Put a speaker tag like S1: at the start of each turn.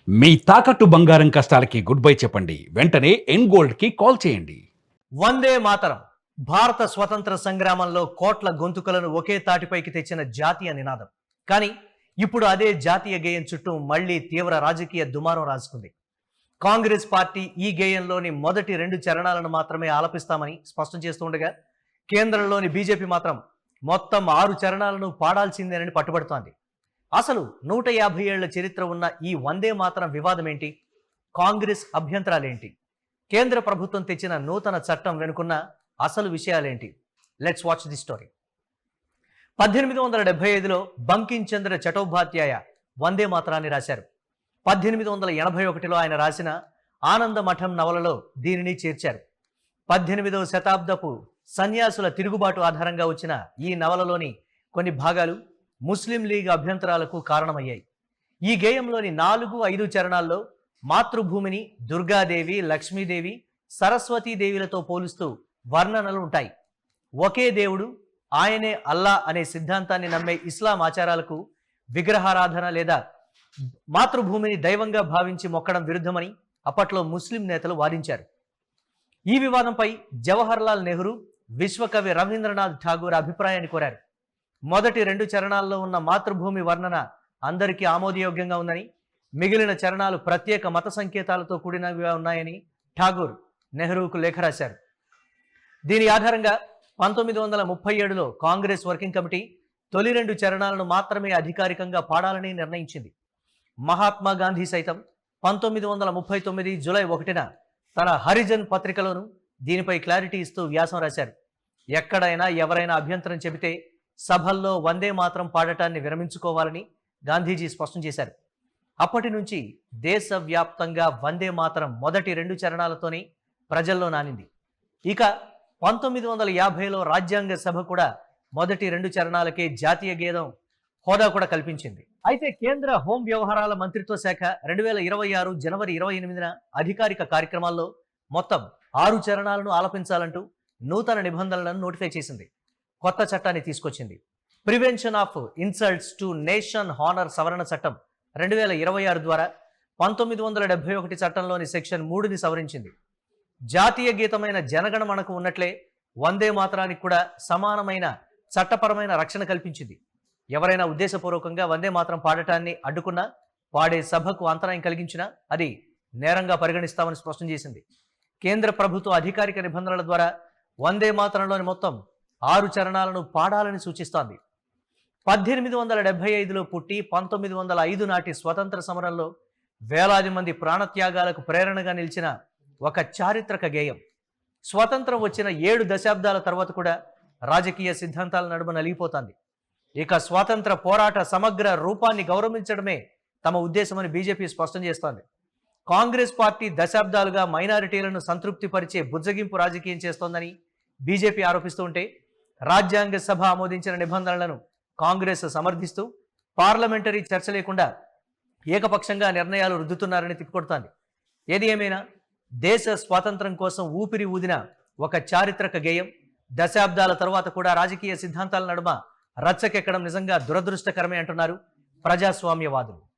S1: మీ తాకట్టు బంగారం కష్టాలకి good bye చెప్పండి. వెంటనే ఎన్ గోల్డ్ కి కాల్ చేయండి.
S2: వందే మాతరం భారత స్వతంత్ర సంగ్రామంలో కోట్ల గొంతుకలను ఒకే తాటిపైకి తెచ్చిన జాతీయ నినాదం. కానీ ఇప్పుడు అదే జాతీయ గేయం చుట్టూ మళ్లీ తీవ్ర రాజకీయ దుమారం రాజుకుంది. కాంగ్రెస్ పార్టీ ఈ గేయంలోని మొదటి 2 చరణాలను మాత్రమే ఆలపిస్తామని స్పష్టం చేస్తుండగా, కేంద్రంలోని బీజేపీ మాత్రం మొత్తం 6 చరణాలను పాడాల్సిందేనని పట్టుబడుతోంది. అసలు 150 ఏళ్ల చరిత్ర ఉన్న ఈ వందే మాతరం వివాదం ఏంటి? కాంగ్రెస్ అభ్యంతరాలేంటి? కేంద్ర ప్రభుత్వం తెచ్చిన నూతన చట్టం వెనుకున్న అసలు విషయాలేంటి? Let's watch the story. 1875లో బంకిం చంద్ర చటోపాధ్యాయ వందే మాతరాన్ని రాశారు. 1881లో ఆయన రాసిన ఆనంద మఠం నవలలో దీనిని చేర్చారు. 18వ శతాబ్దపు సన్యాసుల తిరుగుబాటు ఆధారంగా వచ్చిన ఈ నవలలోని కొన్ని భాగాలు ముస్లిం లీగ్ అభ్యంతరాలకు కారణమయ్యాయి. ఈ గేయంలోని 4, 5 చరణాల్లో మాతృభూమిని దుర్గాదేవి, లక్ష్మీదేవి, సరస్వతీదేవిలతో పోలుస్తూ వర్ణనలు ఉంటాయి. ఒకే దేవుడు, ఆయనే అల్లా అనే సిద్ధాంతాన్ని నమ్మే ఇస్లాం ఆచారాలకు విగ్రహారాధన లేదా మాతృభూమిని దైవంగా భావించి మొక్కడం విరుద్ధమని అప్పట్లో ముస్లిం నేతలు వాదించారు. ఈ వివాదంపై జవహర్లాల్ నెహ్రూ, విశ్వకవి రవీంద్రనాథ్ ఠాగూర్ అభిప్రాయాన్ని కోరారు. మొదటి 2 చరణాల్లో ఉన్న మాతృభూమి వర్ణన అందరికీ ఆమోదయోగ్యంగా ఉందని, మిగిలిన చరణాలు ప్రత్యేక మత సంకేతాలతో కూడినవిగా ఉన్నాయని ఠాగూర్ నెహ్రూకు లేఖ రాశారు. దీని ఆధారంగా 1937లో కాంగ్రెస్ వర్కింగ్ కమిటీ తొలి 2 చరణాలను మాత్రమే అధికారికంగా పాడాలని నిర్ణయించింది. మహాత్మా గాంధీ సైతం 1939 జూలై 1న తన హరిజన్ పత్రికలోను దీనిపై క్లారిటీ ఇస్తూ వ్యాసం రాశారు. ఎక్కడైనా ఎవరైనా అభ్యంతరం చెబితే సభల్లో వందే మాత్రం పాడటాన్ని విరమించుకోవాలని గాంధీజీ స్పష్టం చేశారు. అప్పటి నుంచి దేశవ్యాప్తంగా వందే మాతరం మొదటి 2 చరణాలతోనే ప్రజల్లో నానింది. ఇక 1950లో రాజ్యాంగ సభ కూడా మొదటి 2 చరణాలకే జాతీయ గేయం హోదా కూడా కల్పించింది. అయితే కేంద్ర హోం వ్యవహారాల మంత్రిత్వ శాఖ 2026 జనవరి 28న అధికారిక కార్యక్రమాల్లో మొత్తం 6 చరణాలను ఆలపించాలంటూ నూతన నిబంధనలను నోటిఫై చేసింది. కొత్త చట్టాన్ని తీసుకొచ్చింది. Prevention of insults to nation honour సవరణ చట్టం 2026 ద్వారా 1971 చట్టంలోని సెక్షన్ 3ని సవరించింది. జాతీయ గీతమైన జనగణమనకు ఉన్నట్లే వందే మాతరానికి కూడా సమానమైన చట్టపరమైన రక్షణ కల్పించింది. ఎవరైనా ఉద్దేశపూర్వకంగా వందే మాతరం పాడటాన్ని అడ్డుకున్నా, పాడే సభకు అంతరాయం కలిగించినా అది నేరంగా పరిగణిస్తామని స్పష్టం చేసింది. కేంద్ర ప్రభుత్వ అధికారిక నిబంధనల ద్వారా వందే మాతరంలోని మొత్తం 6 చరణాలను పాడాలని సూచిస్తోంది. 1875లో పుట్టి 1905 నాటి స్వతంత్ర సమరంలో వేలాది మంది ప్రాణత్యాగాలకు ప్రేరణగా నిలిచిన ఒక చారిత్రక గేయం. స్వతంత్రం వచ్చిన 7 దశాబ్దాల తర్వాత కూడా రాజకీయ సిద్ధాంతాల నడుమ నలిగిపోతోంది. ఇక స్వాతంత్ర పోరాట సమగ్ర రూపాన్ని గౌరవించడమే తమ ఉద్దేశమని బీజేపీ స్పష్టం చేస్తోంది. కాంగ్రెస్ పార్టీ దశాబ్దాలుగా మైనారిటీలను సంతృప్తిపరిచే బుజ్జగింపు రాజకీయం చేస్తోందని బీజేపీ ఆరోపిస్తూ ఉంటే, రాజ్యాంగ సభ ఆమోదించిన నిబంధనలను కాంగ్రెస్ సమర్థిస్తూ పార్లమెంటరీ చర్చ లేకుండా ఏకపక్షంగా నిర్ణయాలు రుద్దుతున్నారని తిప్పికొడుతోంది. ఏది ఏమైనా దేశ స్వాతంత్రం కోసం ఊపిరి ఊదిన ఒక చారిత్రక గేయం దశాబ్దాల తర్వాత కూడా రాజకీయ సిద్ధాంతాల నడుమ రచ్చకెక్కడం నిజంగా దురదృష్టకరమే అంటున్నారు ప్రజాస్వామ్యవాదులు.